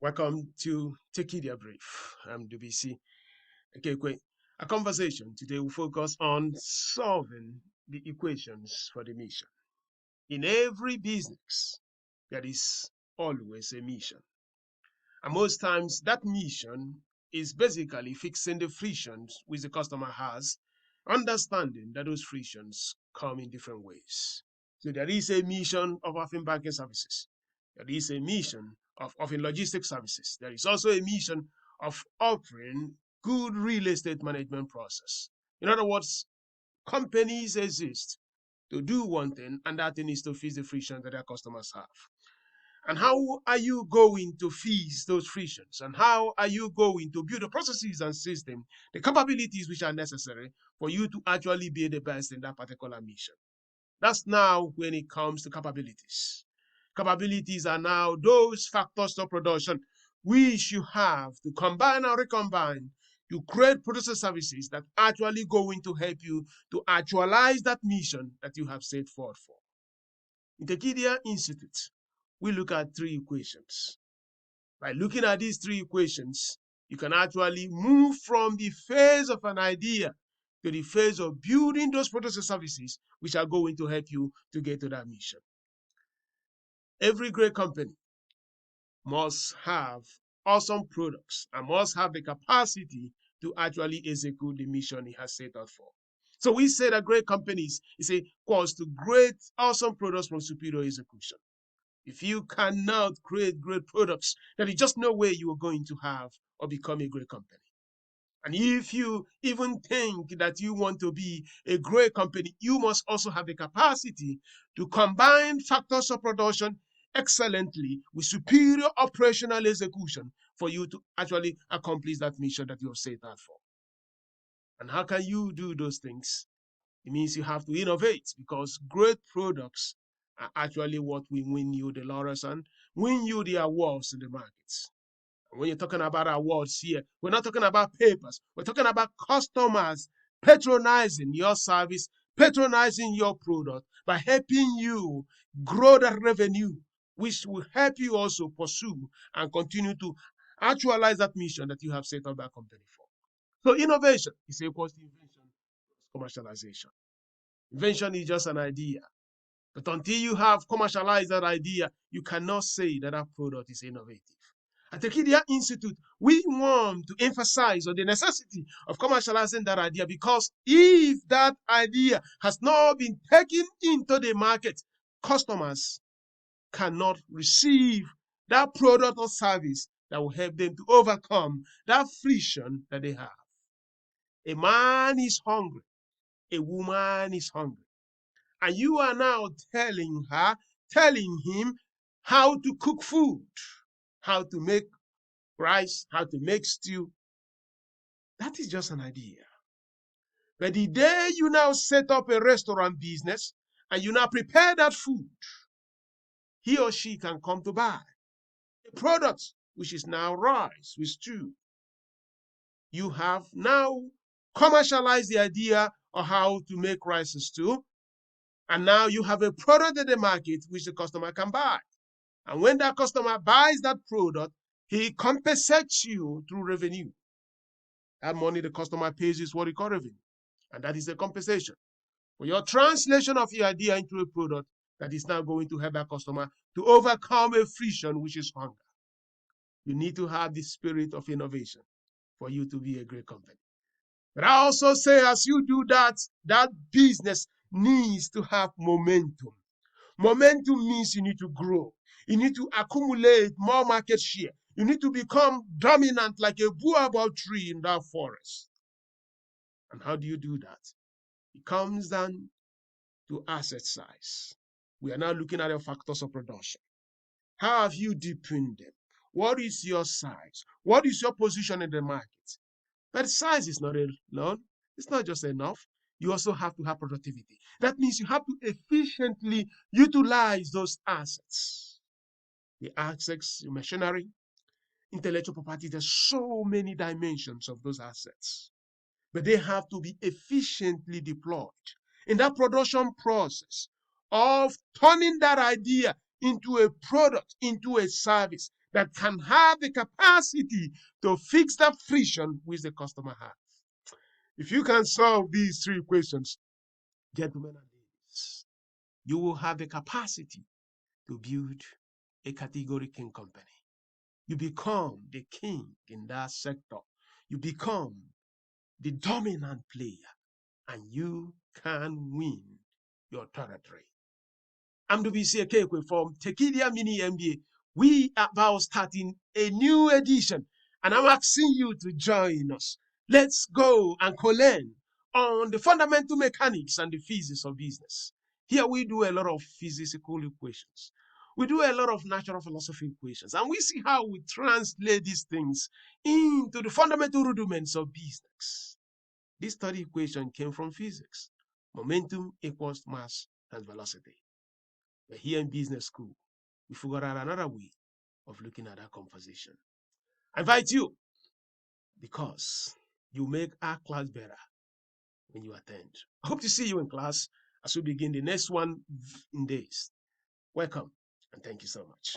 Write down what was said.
Welcome to Tekedia Brief. I'm DBC. Okay, great. A conversation today will focus on solving the equations for the mission. In every business, there is always a mission. And most times, that mission is basically fixing the frictions which the customer has, understanding that those frictions come in different ways. So there is a mission of offering banking services. There is a mission of offering logistics services. There is also a mission of offering good real estate management process. In other words, companies exist to do one thing, and that thing is to fix the friction that their customers have. And how are you going to fix those frictions? And how are you going to build the processes and system, the capabilities which are necessary for you to actually be the best in that particular mission? That's now when it comes to capabilities. Capabilities are now those factors of production which you have to combine and recombine to create products and services that actually going to help you to actualize that mission that you have set forth for. In the Tekedia Institute, we look at three equations. By looking at these three equations, you can actually move from the phase of an idea to the phase of building those products and services which are going to help you to get to that mission. Every great company must have awesome products and must have the capacity to actually execute the mission it has set out for. So we say that great companies is equals to great awesome products from superior execution. If you cannot create great products, there is just no way you are going to have or become a great company. And if you even think that you want to be a great company, you must also have the capacity to combine factors of production excellently with superior operational execution for you to actually accomplish that mission that you have set out for. And how can you do those things? It means you have to innovate because great products are actually what will win you the laurels and win you the awards in the markets. And when you're talking about awards here, we're not talking about papers. We're talking about customers patronizing your service, patronizing your product by helping you grow that revenue, which will help you also pursue and continue to actualize that mission that you have set up that company for. So innovation is equal to invention plus commercialization. Invention is just an idea. But until you have commercialized that idea, you cannot say that that product is innovative. At the Tekedia Institute, we want to emphasize on the necessity of commercializing that idea because if that idea has not been taken into the market, customers cannot receive that product or service that will help them to overcome that friction that they have. A man is hungry, a woman is hungry. And you are now telling him how to cook food, how to make rice, how to make stew. That is just an idea. But the day you now set up a restaurant business and you now prepare that food, he or she can come to buy a product which is now rice with stew. You have now commercialized the idea of how to make rice and stew, and now you have a product in the market which the customer can buy. And when that customer buys that product, he compensates you through revenue. That money the customer pays is what we call revenue. And that is the compensation for your translation of your idea into a product that is now going to help that customer to overcome a friction, which is hunger. You need to have the spirit of innovation for you to be a great company. But I also say, as you do that, that business needs to have momentum. Momentum means you need to grow. You need to accumulate more market share. You need to become dominant like a baobab tree in that forest. And how do you do that? It comes down to asset size. We are now looking at the factors of production. How have you deepened them? What is your size? What is your position in the market? But size is not alone. It's not just enough. You also have to have productivity. That means you have to efficiently utilize those assets. The assets, the machinery, intellectual property, there's so many dimensions of those assets. But they have to be efficiently deployed in that production process of turning that idea into a product, into a service that can have the capacity to fix that friction which the customer has. If you can solve these three equations, gentlemen and ladies, you will have the capacity to build a category king company. You become the king in that sector. You become the dominant player, and you can win your territory. I'm WC Ekekwe from Tekedia Mini-MBA. We are about starting a new edition, and I'm asking you to join us. Let's go and co-learn on the fundamental mechanics and the physics of business. Here we do a lot of physical equations. We do a lot of natural philosophy equations, and we see how we translate these things into the fundamental rudiments of business. This study equation came from physics. Momentum equals mass times velocity. But here in business school, we figured out another way of looking at that conversation. I invite you because you make our class better when you attend. I hope to see you in class as we begin the next one in days. Welcome and thank you so much.